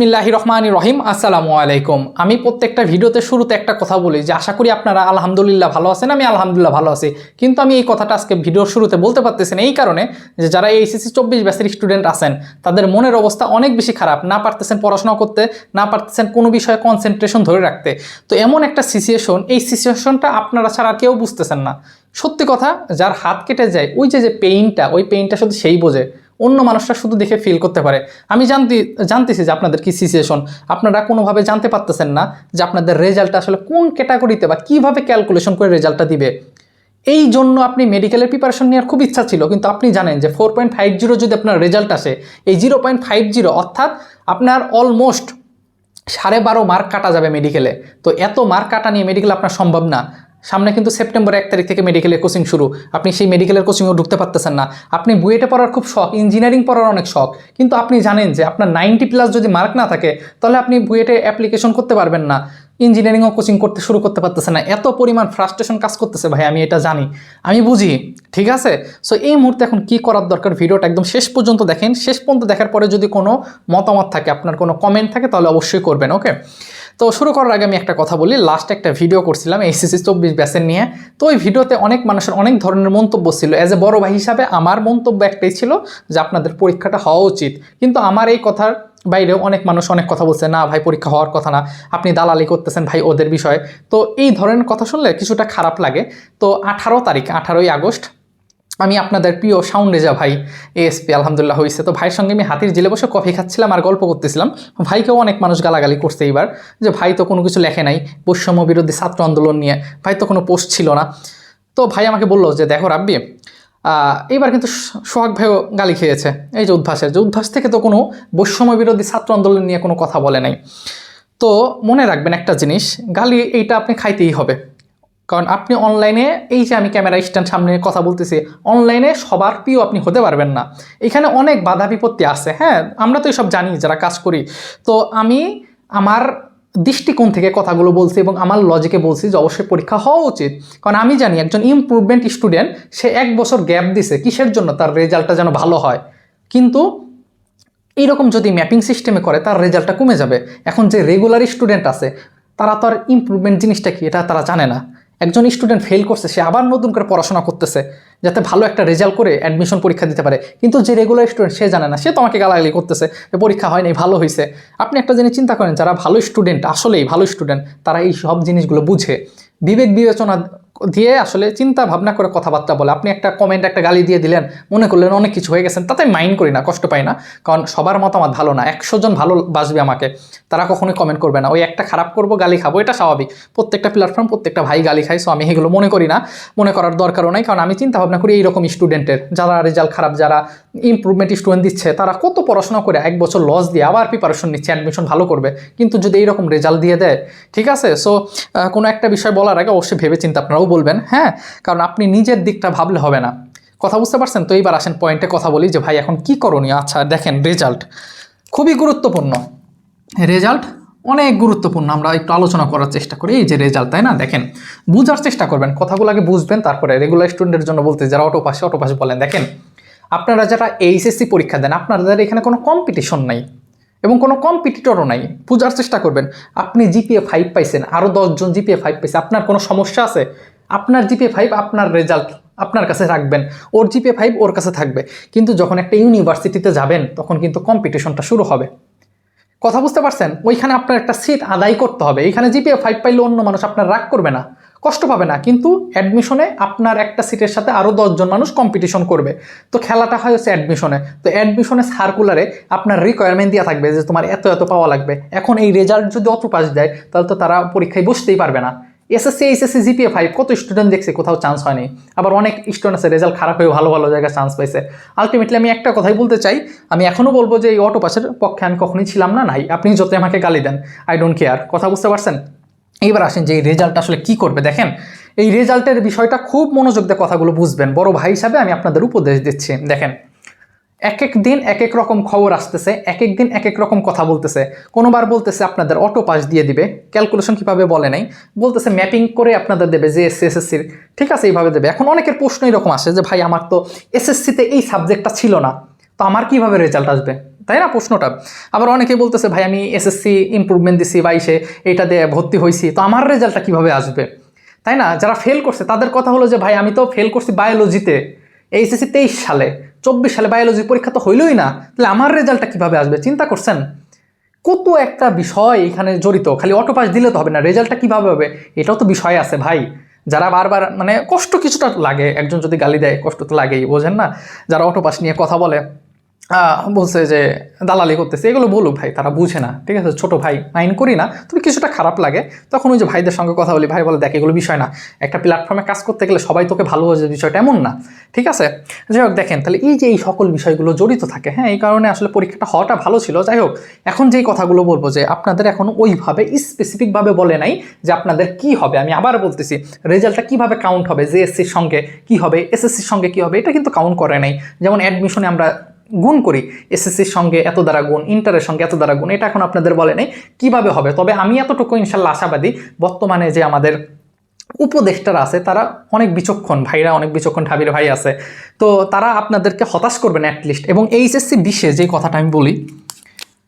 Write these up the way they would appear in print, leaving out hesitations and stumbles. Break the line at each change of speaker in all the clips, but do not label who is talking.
বিসমিল্লাহির রহমানির রহিম। আসসালামু আলাইকুম। আমি প্রত্যেকটা ভিডিওতে শুরুতে একটা কথা বলি যে আশা করি আপনারা আলহামদুলিল্লাহ ভালো আছেন। আমি আলহামদুলিল্লাহ ভালো আছি, কিন্তু আমি এই কথাটা আজকে ভিডিওর শুরুতে বলতে পারতেছি না এই কারণে যে যারা এইচএসসি 24 ব্যাচের স্টুডেন্ট আছেন তাদের মনের অবস্থা অনেক বেশি খারাপ, না পারতেছেন পড়াশোনা করতে, না পারতেছেন কোনো বিষয়ে কনসেন্ট্রেশন ধরে রাখতে। তো এমন একটা সিচুয়েশন, এই সিচুয়েশনটা আপনারা ছাড়া আর কেউ বুঝতেছেন না। সত্যি কথা, যার হাত কেটে যায় ওই যে পেইনটা, ওই পেইনটা শুধু সেই বোঝে, অন্য মানুষরা শুধু দেখে ফিল করতে পারে। আমি জানতেছি যে আপনাদের কি সিচুয়েশন, আপনারা কোনোভাবে জানতে পারতেছেন না যে আপনাদের রেজাল্টটা আসলে কোন ক্যাটাগরিতে বা কীভাবে ক্যালকুলেশন করে রেজাল্টটা দিবে। এই জন্য আপনি মেডিকেলের প্রিপারেশন নেওয়ার খুব ইচ্ছা ছিল, কিন্তু আপনি জানেন যে 4.50 যদি আপনার রেজাল্ট আসে, এই 0.50 অর্থাৎ আপনার অলমোস্ট 12.5 মার্ক কাটা যাবে মেডিকেলে। তো এত মার্ক কাটা নিয়ে মেডিকেল আপনার সম্ভব না। সামনে কিন্তু সেপ্টেম্বর 1 তারিখ থেকে মেডিকেলের কোচিং শুরু, আপনি সেই মেডিকেলের কোচিংও ঢুকতে পারতেছেন না। আপনি বুয়েটে পড়ার খুব শখ, ইঞ্জিনিয়ারিং পড়ার অনেক শখ, কিন্তু আপনি জানেন যে আপনার 90+ যদি মার্ক না থাকে তাহলে আপনি বুয়েটে অ্যাপ্লিকেশন করতে পারবেন না, ইঞ্জিনিয়ারিংও কোচিং করতে শুরু করতে পারতেছেন না। এত পরিমাণ ফ্রাস্ট্রেশন কাজ করতেছে ভাই, আমি এটা জানি, আমি বুঝি, ঠিক আছে? সো এই মুহূর্তে এখন কি করার দরকার, ভিডিওটা একদম শেষ পর্যন্ত দেখেন। শেষ পর্যন্ত দেখার পরে যদি কোনো মতামত থাকে, আপনার কোনো কমেন্ট থাকে, তাহলে অবশ্যই করবেন, ওকে? তো শুরু করার আগে আমি একটা কথা বলি, লাস্ট একটা ভিডিও করছিলাম এইচএসসি 24 ব্যাচের নিয়ে। তো ওই ভিডিওতে অনেক মানুষের অনেক ধরনের মন্তব্য ছিল। অ্যাজ এ বড় ভাই হিসাবে আমার মন্তব্য একটাই ছিল যে আপনাদের পরীক্ষাটা হওয়া উচিত, কিন্তু আমার এই কথার বাইরেও অনেক মানুষ অনেক কথা বলছে, না ভাই পরীক্ষা হওয়ার কথা না, আপনি দালালি করতেছেন ভাই ওদের বিষয়ে। তো এই ধরনের কথা শুনলে কিছুটা খারাপ লাগে। তো 18ই আগস্ট আমি আপনাদের প্রিয় সাউন্ড রেজা ভাই এএসপি আলহামদুলিল্লাহ হয়েছে। তো ভাইয়ের সঙ্গে আমি হাতির জেলে বসে কফি খাচ্ছিলাম আর গল্প করতেছিলাম। ভাইকেও অনেক মানুষ গালাগালি করছে এইবার, যে ভাই তো কোনো কিছু লেখে নাই বৈষম্য বিরোধী ছাত্র আন্দোলন নিয়ে, ভাই তো কোনো পোস্ট ছিল না। তো ভাই আমাকে বললো যে দেখো রাব্বি, এইবার কিন্তু সোহাগ ভাইও গালি খেয়েছে এই যে উদ্ভাস থেকে তো কোনো বৈষম্য বিরোধী ছাত্র আন্দোলন নিয়ে কোনো কথা বলে নাই। তো মনে রাখবেন একটা জিনিস, গালি এইটা আপনি খাইতেই হবে, কারণ আপনি অনলাইনে, এই যে আমি ক্যামেরা স্ট্যান্ড সামনে কথা বলতেছি, অনলাইনে সবার প্রিয় আপনি হতে পারবেন না। এখানে অনেক বাধা বিপত্তি আছে, হ্যাঁ আমরা তো এসব জানি যারা কাজ করি। তো আমি আমার দৃষ্টিকোণ থেকে কথাগুলো বলছি এবং আমার লজিকে বলছি যে অবশ্যই পরীক্ষা হওয়া উচিত, কারণ আমি জানি একজন ইমপ্রুভমেন্ট স্টুডেন্ট, সে 1 বছর গ্যাপ দিছে কিসের জন্য, তার রেজাল্টটা যেন ভালো হয়। কিন্তু এইরকম যদি ম্যাপিং সিস্টেমে করে তার রেজাল্টটা কমে যাবে। এখন যে রেগুলার স্টুডেন্ট আছে তারা তো আর ইমপ্রুভমেন্ট জিনিসটা কি এটা তারা জানে না। একজন স্টুডেন্ট ফেল করছে, সে আবার নতুন করে পড়াশোনা করতেছে যাতে ভালো একটা রেজাল্ট করে অ্যাডমিশন পরীক্ষা দিতে পারে, কিন্তু যে রেগুলার স্টুডেন্ট সে জানে না, সে তোমাকে গালাগালি করতেছে যে পরীক্ষা হয়নি ভালো হয়েছে। আপনি একটা জিনিস চিন্তা করেন, যারা ভালো স্টুডেন্ট, আসলেই ভালো স্টুডেন্ট, তারা এই সব জিনিসগুলো বুঝে, বিবেক বিবেচনা দিয়ে আসলে চিন্তা ভাবনা করে কথাবার্তা বলে। আপনি একটা কমেন্ট, একটা গালি দিয়ে দিলেন, মনে করলেন অনেক কিছু হয়ে গেছেন, তাতে মাইন্ড করি না, কষ্ট পাই না, কারণ সবার মতামত ভালো না। 100 জন ভালো বাসবে আমাকে, তারা কখনোই কমেন্ট করবে না। ওই একটা খারাপ করবো, গালি খাবো, এটা স্বাভাবিক, প্রত্যেকটা প্ল্যাটফর্ম, প্রত্যেকটা ভাই গালি খায়। সো আমি এগুলো মনে করি না, মনে করার দরকারও নাই, কারণ আমি চিন্তা ভাবনা করি এইরকম স্টুডেন্টের, যারা রেজাল্ট খারাপ, যারা ইমপ্রুভমেন্ট স্টুডেন্ট দিচ্ছে, তারা কত পড়াশোনা করে 1 বছর লস দিয়ে আবার প্রিপারেশন নিচ্ছে, অ্যাডমিশন ভালো করবে, কিন্তু যদি এইরকম রেজাল্ট দিয়ে দেয়, ঠিক আছে? সো কোনো একটা বিষয় বলার আগে অবশ্যই ভেবে চিন্তা আপনারাও বলবেন, হ্যাঁ, কারণ আপনি নিজের দিকটা ভাবলে হবে না। কথা বুঝতে পারছেন? তো এইবার আসেন পয়েন্টে কথা বলি যে ভাই এখন কি করণীয়। আচ্ছা দেখেন, রেজাল্ট খুবই গুরুত্বপূর্ণ, রেজাল্ট অনেক গুরুত্বপূর্ণ, আমরা একটু আলোচনা করার চেষ্টা করি। এই যে রেজাল্ট, তাই না? দেখেন, বুঝার চেষ্টা করবেন, কথাগুলো আগে বুঝবেন, তারপরে রেগুলার স্টুডেন্টের জন্য বলতে, যারা অটো পাশে বলেন, দেখেন আপনারা যারা এইচএসসি পরীক্ষা দেন, আপনাদের এখানে কোনো কম্পিটিশন নাই এবং কোনো কম্পিটিটরও নাই। বুঝার চেষ্টা করবেন, আপনি জিপিএ 5 পাইছেন, আরও 10 জন জিপিএ 5 পাইছে, আপনার কোনো সমস্যা আছে? আপনার জিপিএ 5 আপনার রেজাল্ট আপনার কাছে রাখবেন, ওর জিপিএ 5 ওর কাছে থাকবে, কিন্তু যখন একটা ইউনিভার্সিটিতে যাবেন তখন কিন্তু কম্পিটিশনটা শুরু হবে। কথা বুঝতে পারছেন? ওইখানে আপনার একটা সিট আদায় করতে হবে। এখানে জিপিএ 5 পাইলে অন্য মানুষ আপনার রাগ করবে না, কষ্ট পাবে না, কিন্তু অ্যাডমিশনে আপনার একটা সিটের সাথে আরও 10 জন মানুষ কম্পিটিশন করবে। তো খেলাটা হয় হচ্ছে অ্যাডমিশনে। তো অ্যাডমিশনে সার্কুলারে আপনার রিকোয়ারমেন্ট দেওয়া থাকবে যে তোমার এত এত পাওয়া লাগবে। এখন এই রেজাল্ট যদি অত পাস দেয় তাহলে তো তারা পরীক্ষায় বসতেই পারবে না। এসএসসি এইচএসসি জিপিএ 5 কত স্টুডেন্ট দেখছে, কোথাও চান্স হয়নি। আবার অনেক স্টুডেন্ট আছে রেজাল্ট খারাপ হয়ে ভালো ভালো জায়গায় চান্স পাইছে। আলটিমেটলি আমি একটা কথাই বলতে চাই, আমি এখনও বলবো যে এই অটো পাসের পক্ষে আমি কখনোই ছিলাম না, নাই। আপনি যত আমাকে গালি দেন, আই ডোন্ট কেয়ার। কথা বুঝতে পারছেন? এইবার আসেন যে এই রেজাল্ট আসলে কী করবে। দেখেন, এই রেজাল্টের বিষয়টা খুব মনোযোগ দিয়ে কথাগুলো বুঝবেন, বড় ভাই হিসাবে আমি আপনাদের উপদেশ দিচ্ছি। দেখেন, এক এক দিন এক এক রকম খবর আসতেছে, এক এক দিন এক এক রকম কথা বলতেছে। কোনোবার বলতেছে আপনাদের অটো পাস দিয়ে দিবে, ক্যালকুলেশন কীভাবে বলে নাই, বলতেছে ম্যাপিং করে আপনাদের দেবে যে এসএসসির, ঠিক আছে এইভাবে দেবে। এখন অনেকের প্রশ্ন এরকম আসে যে ভাই আমার তো এসএসসিতে এই সাবজেক্টটা ছিল না, তো আমার কিভাবে রেজাল্ট আসবে, তাই না প্রশ্নটা? আবার অনেকে বলতেছে ভাই আমি এসএসসি ইমপ্রুভমেন্ট দিছি 22-এ, এটা দিয়ে ভর্তি হয়েছি, তো আমার রেজাল্টটা কিভাবে আসবে, তাই না? যারা ফেল করছে তাদের কথা হলো যে ভাই আমি তো ফেল করছি বায়োলজিতে এইচএসসি 23 সালে, 24 সালে বায়োলজি পরীক্ষা তো হইলই না, তাহলে আমার রেজাল্টটা কিভাবে আসবে? চিন্তা করছেন? কত একটা বিষয় এখানে জড়িত, খালি অটো পাস দিলে তো হবে না, রেজাল্টটা কিভাবে হবে এটাও তো বিষয় আছে ভাই। যারা বারবার মানে কষ্ট কিছুটা লাগে, একজন যদি গালি দেয় কষ্ট তো লাগেই, বোঝেন না? যারা অটো পাস নিয়ে কথা বলে, বলছে যে দালালি করতেছে, এগুলো বলুক ভাই, তারা বুঝে না, ঠিক আছে? ছোট ভাই মাইন্ড করি না, তবে কিছুটা খারাপ লাগে তখন ওই যে ভাইদের সঙ্গে কথা বলি, ভাই বলে দেখ এগুলো বিষয় না, একটা প্ল্যাটফর্মে কাজ করতে গেলে সবাই তোকে ভালোবাসে, বিষয়টা এমন না, ঠিক আছে? যাই হোক দেখেন, তাহলে এই যে এই সকল বিষয়গুলো জড়িত থাকে, হ্যাঁ, এই কারণে আসলে পরীক্ষাটা হওয়াটা ভালো ছিল। যাই হোক, এখন যেই কথাগুলো বলবো যে আপনাদের এখন ওইভাবে স্পেসিফিকভাবে বলে নাই যে আপনাদের কি হবে। আমি আবার বলতেছি, রেজাল্টটা কিভাবে কাউন্ট হবে, জেএসসির সঙ্গে কি হবে, এসএসসির সঙ্গে কি হবে, এটা কিন্তু কাউন্ট করে নাই। যেমন অ্যাডমিশনে আমরা গুণ করি, এসএসসির সঙ্গে এত দ্বারা গুণ, ইন্টারের সঙ্গে এত দ্বারা গুণ, এটা এখন আপনাদের বলে নেই কিভাবে হবে। তবে আমি এতটুকু ইনশাল্লাহ আশাবাদী, বর্তমানে যে আমাদের উপদেষ্টারা আছে তারা অনেক বিচক্ষণ, ভাইরা অনেক বিচক্ষণ, ঢাবির ভাই আছে, তো তারা আপনাদেরকে হতাশ করবেন অ্যাটলিস্ট। এবং এইচএসসি 20-এ যে কথাটা আমি বলি,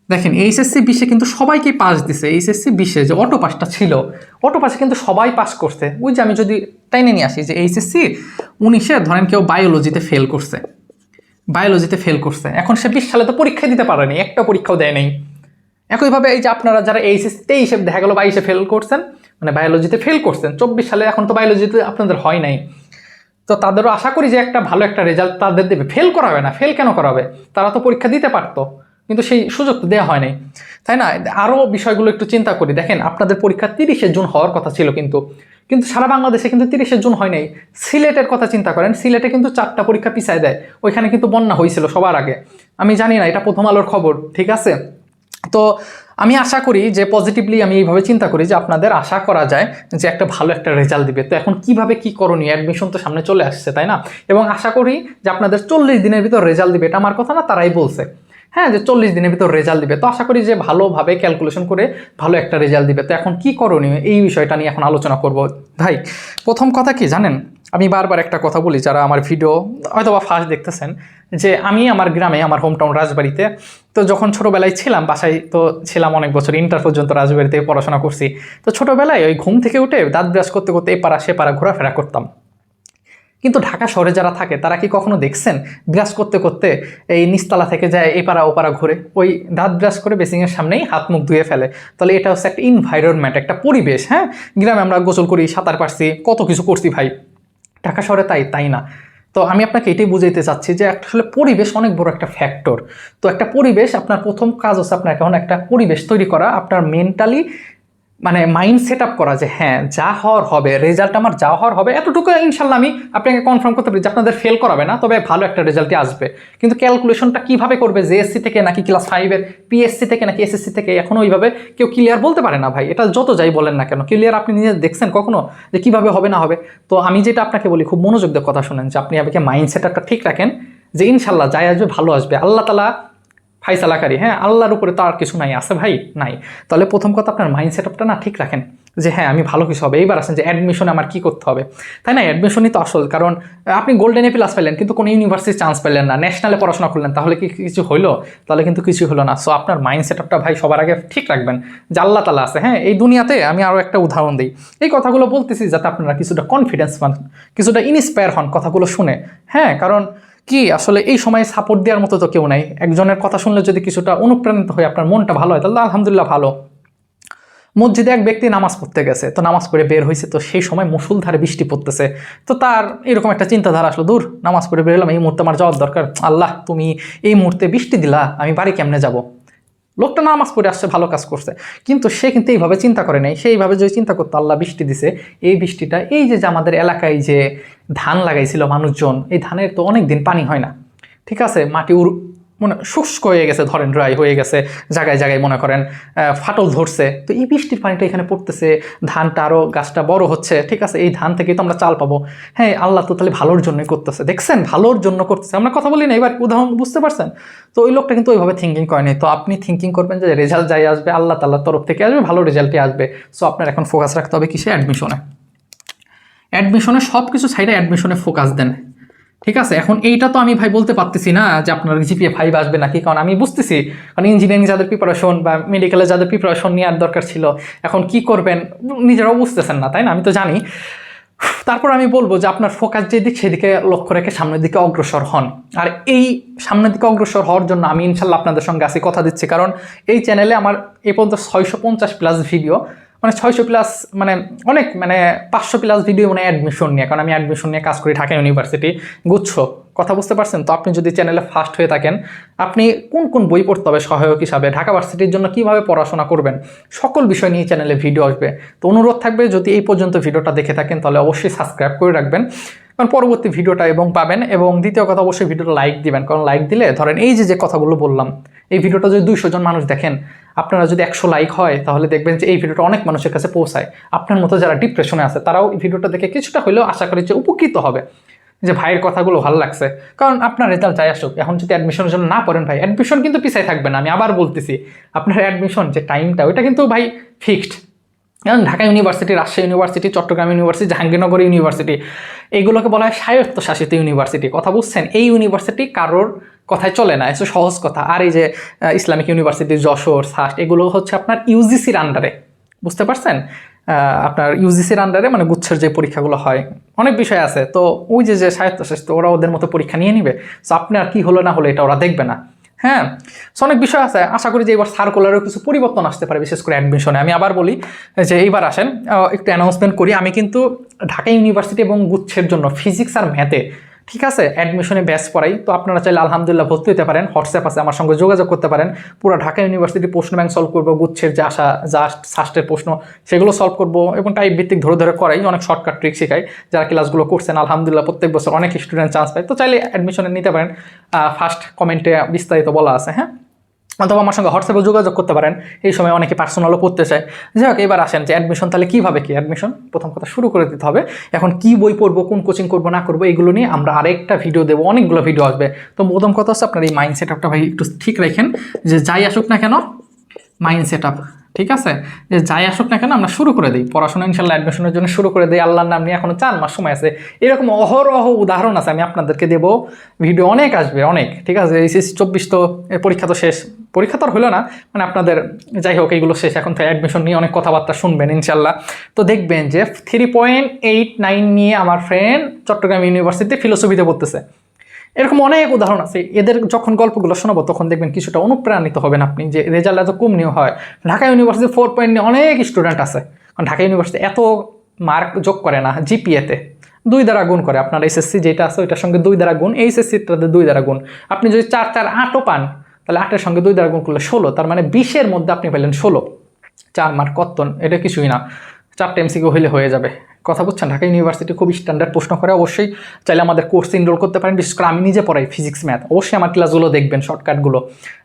দেখেন এইচএসসি 20-এ কিন্তু সবাইকে পাস দিছে। এইচএসসি 20-এ যে অটো পাসটা ছিল, অটো পাসে কিন্তু সবাই পাস করছে। ওই যে আমি যদি টাইনে নিয়ে আসি যে এইচএসসি 19-এ ধরেন কেউ বায়োলজিতে ফেল করছে, এখন সে 20 সালে তো পরীক্ষা দিতে পারেনি, একটা পরীক্ষাও দেয় নাই। একইভাবে এই যে আপনারা যারা এইচএসসি 23-এ দেখা গেলো 22-এ ফেল করছেন, মানে বায়োলজিতে ফেল করছেন 24 সালে, এখন তো বায়োলজিতে আপনাদের হয় নাই, তো তাদেরও আশা করি যে একটা ভালো একটা রেজাল্ট তাদের দেবে। ফেল করাবে না, ফেল কেন করাবে, তারা তো পরীক্ষা দিতে পারতো, কিন্তু সেই সুযোগ তো দেওয়া হয় নাই, তাই না? আরও বিষয়গুলো একটু চিন্তা করি, দেখেন আপনাদের পরীক্ষা 30-এ জুন হওয়ার কথা ছিল, কিন্তু সারা বাংলাদেশে কিন্তু 30-এ জুন হয় নাই। সিলেটের কথা চিন্তা করেন, সিলেটে কিন্তু 4টা পরীক্ষা পিছায় দেয়, ওইখানে কিন্তু বন্যা হয়েছিল সবার আগে। আমি জানি না, এটা প্রথম আলোর খবর, ঠিক আছে? তো আমি আশা করি যে পজিটিভলি আমি এইভাবে চিন্তা করি যে আপনাদের আশা করা যায় যে একটা ভালো একটা রেজাল্ট দিবে। তো এখন কিভাবে কি করণীয়, অ্যাডমিশন তো সামনে চলে আসছে, তাই না? এবং আশা করি যে আপনাদের 40 দিনের ভিতর রেজাল্ট দিবে, এটা আমার কথা না, তারাই বলছে, হ্যাঁ, যে 40 দিনের ভিতর রেজাল্ট দিবে। তো আশা করি যে ভালোভাবে ক্যালকুলেশন করে ভালো একটা রেজাল্ট দিবে। তো এখন কি করণীয়, এই বিষয়টা নিয়ে এখন আলোচনা করব। ভাই প্রথম কথা কি জানেন, আমি বারবার একটা কথা বলি, যারা আমার ভিডিও হয়তো বা ফার্স্ট দেখতেছেন, যে আমি আমার গ্রামে, আমার হোম টাউন রাজবাড়িতে, তো যখন ছোটোবেলায় ছিলাম, বাসায় তো ছিলাম অনেক বছর, ইন্টার পর্যন্ত রাজবাড়িতে পড়াশোনা করছি। তো ছোটোবেলায় ওই ঘুম থেকে উঠে দাঁত ব্রাশ করতে করতে এপাড়া সেপাড়া ঘোরাফেরা করতাম। কিন্তু ঢাকা শহরে যারা থাকে তারা কি কখনো দেখছেন ব্রাশ করতে করতে এই নিচতলা থেকে যায় এপাড়া ওপাড়া ঘুরে, ওই দাঁত ব্রাশ করে বেসিংয়ের সামনেই হাত মুখ ধুয়ে ফেলে? তাহলে এটা হচ্ছে একটা এনভায়রনমেন্ট, একটা পরিবেশ। হ্যাঁ, গ্রামে আমরা গোসল করি, সাঁতার কাটছি, কত কিছু করছি ভাই, ঢাকা শহরে তাই না? তো আমি আপনাকে এটাই বুঝাইতে চাচ্ছি যে আসলে পরিবেশ অনেক বড় একটা ফ্যাক্টর। তো একটা পরিবেশ, আপনার প্রথম কাজ হচ্ছে আপনার এখন একটা পরিবেশ তৈরি করা, আপনার মেন্টালি মানে মাইন্ড সেট আপ করা যে হ্যাঁ যা হওয়ার হবে, রেজাল্ট আমার যা হওয়ার হবে, এতটুকু ইনশাল্লাহ আমি আপনাকে কনফার্ম করতে পারি যে আপনাদের ফেল করাবে না, তবে ভালো একটা রেজাল্টই আসবে। কিন্তু ক্যালকুলেশনটা কিভাবে করবে, জেএসসি থেকে নাকি ক্লাস 5-এর পিএসসি থেকে নাকি এসএসসি থেকে, এখনও ওইভাবে কেউ ক্লিয়ার বলতে পারে না ভাই। এটা যত যাই বলেন না কেন, ক্লিয়ার আপনি নিজে দেখছেন কখনো যে কিভাবে হবে না হবে? তো আমি যেটা আপনাকে বলি, খুব মনোযোগ দিয়ে কথা শুনেন, যে আপনি আপনাকে মাইন্ড সেট আপটা ঠিক রাখেন যে ইনশাল্লাহ যাই আসবে ভালো আসবে, আল্লাহ তাআলা ফাইসালাকারী। হ্যাঁ, আল্লাহর উপরে তো আর কিছু নাই, আছে ভাই? নাই। তাহলে প্রথম কথা আপনার মাইন্ড সেট আপটা না ঠিক রাখেন যে হ্যাঁ আমি ভালো কিছু হবে। এইবার আসেন যে অ্যাডমিশনে আমার কী করতে হবে, তাই না? অ্যাডমিশনই তো আসল, কারণ আপনি গোল্ডেন এ+ পেলেন কিন্তু কোনো ইউনিভার্সিটি চান্স পেলেন না, ন্যাশনালে পড়াশোনা করলেন, তাহলে কি কিছু হইলো? তাহলে কিন্তু কিছু হলো না। সো আপনার মাইন্ড সেট আপটা ভাই সবার আগে ঠিক রাখবেন যে আল্লাহ তাআলা আছে। হ্যাঁ, এই দুনিয়াতে আমি আরও একটা উদাহরণ দিই, এই কথাগুলো বলতেছি যাতে আপনারা কিছুটা কনফিডেন্স পান, কিছুটা ইন্সপায়ার হন কথাগুলো শুনে। হ্যাঁ, কারণ কি আসলে এই সময় সাপোর্ট দেওয়ার মতো তো কেউ নাই। একজনের কথা শুনলে যদি কিছুটা অনুপ্রাণিত হয়ে আপনার মনটা ভালো হয়, তাহলে আলহামদুলিল্লাহ ভালো। মসজিদে এক ব্যক্তি নামাজ পড়তে গেছে, তো নামাজ পড়ে বের হয়েছে, তো সেই সময় মুষলধারে বৃষ্টি পড়তেছে। তো তার এরকম একটা চিন্তাধারা আসলো, দূর, নামাজ পড়ে বেরোলাম, এই মুহূর্তে আমার যাওয়ার দরকার, আল্লাহ তুমি এই মুহূর্তে বৃষ্টি দিলা, আমি বাড়ি কেমনে যাব? লোকটা নামাজ পড়ে আসছে, ভালো কাজ করছে, কিন্তু সে কিন্তু এইভাবে চিন্তা করে নাই। সেইভাবে যদি চিন্তা করতো আল্লাহ বৃষ্টি দিছে, এই বৃষ্টিটা এই যে আমাদের এলাকায় যে ধান লাগাইছিল মানুষজন, এই ধানের তো অনেক দিন পানি হয় না, ঠিক আছে, মাটি মানে শুষ্ক হয়ে গেছে, ধরেন ড্রাই হয়ে গেছে, জায়গায় জায়গায় মনে করেন ফাটল ধরছে, তো এই বৃষ্টির পানিটা এখানে পড়তেছে, ধানটা আরও গাছটা বড় হচ্ছে, ঠিক আছে, এই ধান থেকেই তো আমরা চাল পাবো। হ্যাঁ, আল্লাহ তো তাহলে ভালোর জন্যই করতেছে, দেখছেন, ভালোর জন্য করতেছে। আমরা কথা বলি না, এবার উদাহরণ বুঝতে পারছেন? তো ওই লোকটা কিন্তু ওইভাবে থিঙ্কিং করেনি। তো আপনি থিঙ্কিং করবেন যে রেজাল্ট যাই আসবে আল্লাহ তাআলার তরফ থেকে আসবে, ভালো রেজাল্টই আসবে। সো আপনার এখন ফোকাস রাখতে হবে কিসে? অ্যাডমিশনে। সব কিছু সাইডে অ্যাডমিশনে ফোকাস দেন, ঠিক আছে, এখন এইটা তো আমি ভাই বলতে পারতেছি না যে আপনার জিপিএ 5 আসবে নাকি, কারণ আমি বুঝতেছি কারণ ইঞ্জিনিয়ারিং যাদের প্রিপারেশন বা মেডিকেলে যাদের প্রিপারেশন নেওয়ার দরকার ছিল এখন কি করবেন নিজেরাও বুঝতেছেন না, তাই না? আমি তো জানি। তারপর আমি বলবো যে আপনার ফোকাস যেদিক সেদিকে লক্ষ্য রেখে সামনের দিকে অগ্রসর হন। আর এই সামনের দিকে অগ্রসর হওয়ার জন্য আমি ইনশাল্লাহ আপনাদের সঙ্গে আসি, কথা দিচ্ছি। কারণ এই চ্যানেলে আমার এ পর্যন্ত 650+ ভিডিও, মানে 600+, মানে অনেক, মানে 500+ ভিডিও মানে অ্যাডমিশন নিয়ে, কারণ আমি অ্যাডমিশন নিয়ে কাজ করি ঢাকা ইউনিভার্সিটি গুচ্ছ। কথা বুঝতে পারছেন তো? আপনি যদি চ্যানেলে ফার্স্ট হয়ে থাকেন, আপনি কোন কোন বই পড়তে হবে সহায়ক হিসাবে, ঢাকা ভার্সিটির জন্য কিভাবে পড়াশোনা করবেন, সকল বিষয় নিয়ে চ্যানেলে ভিডিও আসবে। তো অনুরোধ থাকবে যদি এই পর্যন্ত ভিডিওটা দেখে থাকেন তাহলে অবশ্যই সাবস্ক্রাইব করে রাখবেন, কারণ পরবর্তী ভিডিওটা এবং পাবেন। এবং দ্বিতীয় কথা, অবশ্যই ভিডিওটা লাইক দিবেন, কারণ লাইক দিলে ধরেন এই যে কথাগুলো বললাম, এই ভিডিওটা যদি 200 জন মানুষ দেখেন, আপনারা যদি 100 লাইক হয় তাহলে দেখবেন যে এই ভিডিওটা অনেক মানুষের কাছে পৌঁছায়। আপনার মতো যারা ডিপ্রেশনে আছে তারাও এই ভিডিওটা দেখে কিছুটা হলেও আশা করি যে উপকৃত হবে, যে ভাইয়ের কথাগুলো ভালো লাগছে। কারণ আপনার রেজাল্ট যাই আসুক, এখন যদি অ্যাডমিশনের জন্য না পড়েন ভাই, অ্যাডমিশন কিন্তু পিছায় থাকবে না। আমি আবার বলতেছি, আপনার অ্যাডমিশন যে টাইমটা ওইটা কিন্তু ভাই ফিক্সড। কারণ Dhaka university, Rajshahi university, Chittagong university, Jahangirnagar university, এইগুলোকে বলা হয় স্বায়ত্তশাসিত ইউনিভার্সিটি। কথা বুঝছেন? এই ইউনিভার্সিটি কারোর কথায় চলে না, এসব সহজ কথা। আর এই যে ইসলামিক ইউনিভার্সিটি, যশোর, সাস্ট, এগুলো হচ্ছে আপনার ইউজিসির আন্ডারে, বুঝতে পারছেন? আপনার ইউজিসির আন্ডারে, মানে গুচ্ছের যে পরীক্ষাগুলো হয়, অনেক বিষয় আছে। তো ওই যে স্বায়ত্তশাসিত, ওরা ওদের মতো পরীক্ষা নিয়ে নিবে। সো আপনার কি হলো না হলো এটা ওরা দেখবে না। হ্যাঁ, অনেক বিষয় আছে। আশা করি যে এবার সার্কুলারেও কিছু পরিবর্তন আসতে পারে, বিশেষ করে অ্যাডমিশনে। আমি আবার বলি যে এইবার আসেন, একটু অ্যানাউন্সমেন্ট করি, আমি কিন্তু ঢাকা ইউনিভার্সিটি এবং গুচ্ছের জন্য ফিজিক্স আর ম্যাথে, ঠিক আছে, অ্যাডমিশনে ব্যাচ পড়াই। তো আপনারা চাইলে আলহামদুলিল্লাহ ভর্তি হতে পারেন। হোয়াটসঅ্যাপ আছে, আমার সঙ্গে যোগাযোগ করতে পারেন। পুরো ঢাকা ইউনিভার্সিটি প্রশ্ন ব্যাংক সলভ করবো, গুচ্ছের যে আসা সাস্টের প্রশ্ন সেগুলো সলভ করবো, এবং টাইপ ভিত্তিক ধরে ধরে করাই, অনেক শর্টকাট ট্রিক শেখাই। যারা ক্লাসগুলো করছেন আলহামদুলিল্লাহ প্রত্যেক বছর অনেক স্টুডেন্ট চান্স পায়। তো চাইলে অ্যাডমিশনে নিতে পারেন, ফার্স্ট কমেন্টে বিস্তারিত বলা আছে। হ্যাঁ, অথবা আমার সঙ্গে হোয়াটসঅ্যাপে যোগাযোগ করতে পারেন। এই সময় অনেকে পার্সোনালও পড়তে চায়। যাই হোক, এবার আসেন যে অ্যাডমিশন তাহলে কীভাবে কি অ্যাডমিশন, প্রথম কথা শুরু করে দিতে হবে। এখন কি বই পড়বো, কোন কোচিং করবো না করবো, এগুলো নিয়ে আমরা আরেকটা ভিডিও দেবো, অনেকগুলো ভিডিও আসবে। তো প্রথম কথা হচ্ছে আপনার এই মাইন্ড সেট আপটা ভাই একটু ঠিক রাখেন, যে যাই আসুক না কেন মাইন্ড সেট আপ, ঠিক আছে, যে যাই আসুক না কেন আমরা শুরু করে দিই পড়াশোনা, ইনশাল্লাহ অ্যাডমিশনের জন্য শুরু করে দিই। আল্লাহর নাম নিয়ে এখনো 4 মাস সময় আছে। এরকম অহরহ উদাহরণ আছে, আমি আপনাদেরকে দেবো, ভিডিও অনেক আসবে, অনেক। ঠিক আছে, এইচএসসি 24 তো পরীক্ষা তো শেষ, পরীক্ষা তো আর হলো না, মানে আপনাদের যাই হোক এইগুলো শেষ। এখন তো অ্যাডমিশন নিয়ে অনেক কথাবার্তা শুনবেন ইনশাল্লাহ। তো দেখবেন যে 3.89 নিয়ে আমার ফ্রেন্ড চট্টগ্রাম ইউনিভার্সিটিতে ফিলোসফিতে পড়তেছে। এরকম অনেক উদাহরণ আছে। এদের যখন গল্পগুলো শোনাবো তখন দেখবেন কিছুটা অনুপ্রাণিত হবেন আপনি, যে রেজাল্ট এত কম নিয়ে হয়। ঢাকা ইউনিভার্সিটি 4 পয়েন্ট নিয়ে অনেক স্টুডেন্ট আছে, কারণ ঢাকা ইউনিভার্সিটি এত মার্ক যোগ করে না জিপিএতে, 2 দ্বারা গুণ করে। আপনার এসএসসি যেটা আছে ওইটার সঙ্গে 2 দ্বারা গুণ, এইচএসসিটাতে 2 দ্বারা গুণ। আপনি যদি 4, 4, 8ও পান তাহলে 8-এর সঙ্গে 2 দ্বারা গুণ করলে 16, তার মানে 20-এর মধ্যে আপনি পেলেন 16। 4 মার্ক কত, এটা কিছুই না, 4টা এমসিকিউ হলে হয়ে যাবে। কথা বুঝছেন? ঢাকা ইউনিভার্সিটি খুব স্ট্যান্ডার্ড প্রশ্ন করে। অবশ্যই চাইলে আমাদের কোর্সে এনরোল করতে পারেন। বিশেষ করে আমি নিজে পড়াই ফিজিক্স ম্যাথ, অবশ্যই আমার ক্লাসগুলো দেখবেন, শর্টকাটগুলো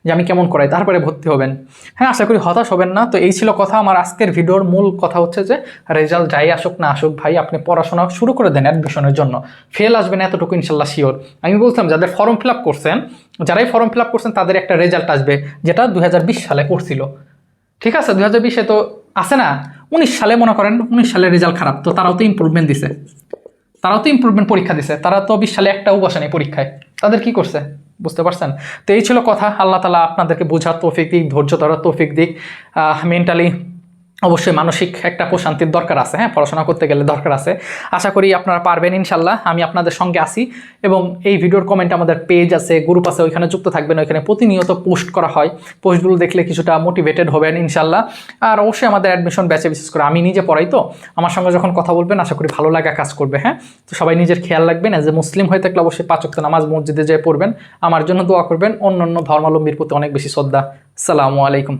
যে আমি কেমন করাই, তারপরে ভর্তি হবেন। হ্যাঁ, আশা করি হতাশ হবেন না। তো এই ছিল কথা। আমার আজকের ভিডিওর মূল কথা হচ্ছে যে রেজাল্ট যাই আসুক না আসুক ভাই, আপনি পড়াশোনা শুরু করে দেন অ্যাডমিশনের জন্য। ফেল আসবে না এতটুকু ইনশাল্লাহ শিওর। আমি বলতাম যাদের ফর্ম ফিল আপ করছেন, যারাই ফর্ম ফিল আপ করছেন তাদের একটা রেজাল্ট আসবে, যেটা 2020 সালে করছিল। ঠিক আছে, 2020-এ তো আছে না, 19 সালে মনে করেন 19 সালের রেজাল্ট খারাপ, তো তারাও তো ইমপ্রুভমেন্ট দিছে, তারাও তো ইমপ্রুভমেন্ট পরীক্ষা দিছে, তারা তো 20 সালে একটাও বসে নেই পরীক্ষায়, তাদের কি করছে বুঝতে পারছেন? তো এই ছিল কথা। আল্লাহ তাআলা আপনাদেরকে বোঝার তৌফিক দিক, ধৈর্য ধরার তৌফিক দিক। মেন্টালি অবশ্যই মানসিক একটা প্রশান্তির দরকার আছে। হ্যাঁ, পড়াশোনা করতে গেলে দরকার আছে। আশা করি আপনারা পারবেন ইনশাল্লাহ। আমি আপনাদের সঙ্গে আসি, এবং এই ভিডিওর কমেন্টে আমাদের পেজ আছে, গ্রুপ আছে, ওইখানে যুক্ত থাকবেন। ওইখানে প্রতিনিয়ত পোস্ট করা হয়, পোস্টগুলো দেখলে কিছুটা মোটিভেটেড হবেন ইনশাল্লাহ। আর অবশ্যই আমাদের অ্যাডমিশন ব্যাচে, বিশেষ করে আমি নিজে পড়াই, তো আমার সঙ্গে যখন কথা বলবেন আশা করি ভালো লাগা কাজ করবে। হ্যাঁ, তো সবাই নিজের খেয়াল রাখবেন। অ্যাজ এ মুসলিম হয়ে থাকলে অবশ্যই 5 ওয়াক্ত নামাজ মসজিদে যেয়ে পড়বেন, আমার জন্য দোয়া করবেন, অন্য ধর্মাবলম্বীর প্রতি অনেক বেশি শ্রদ্ধা। আসসালামু আলাইকুম।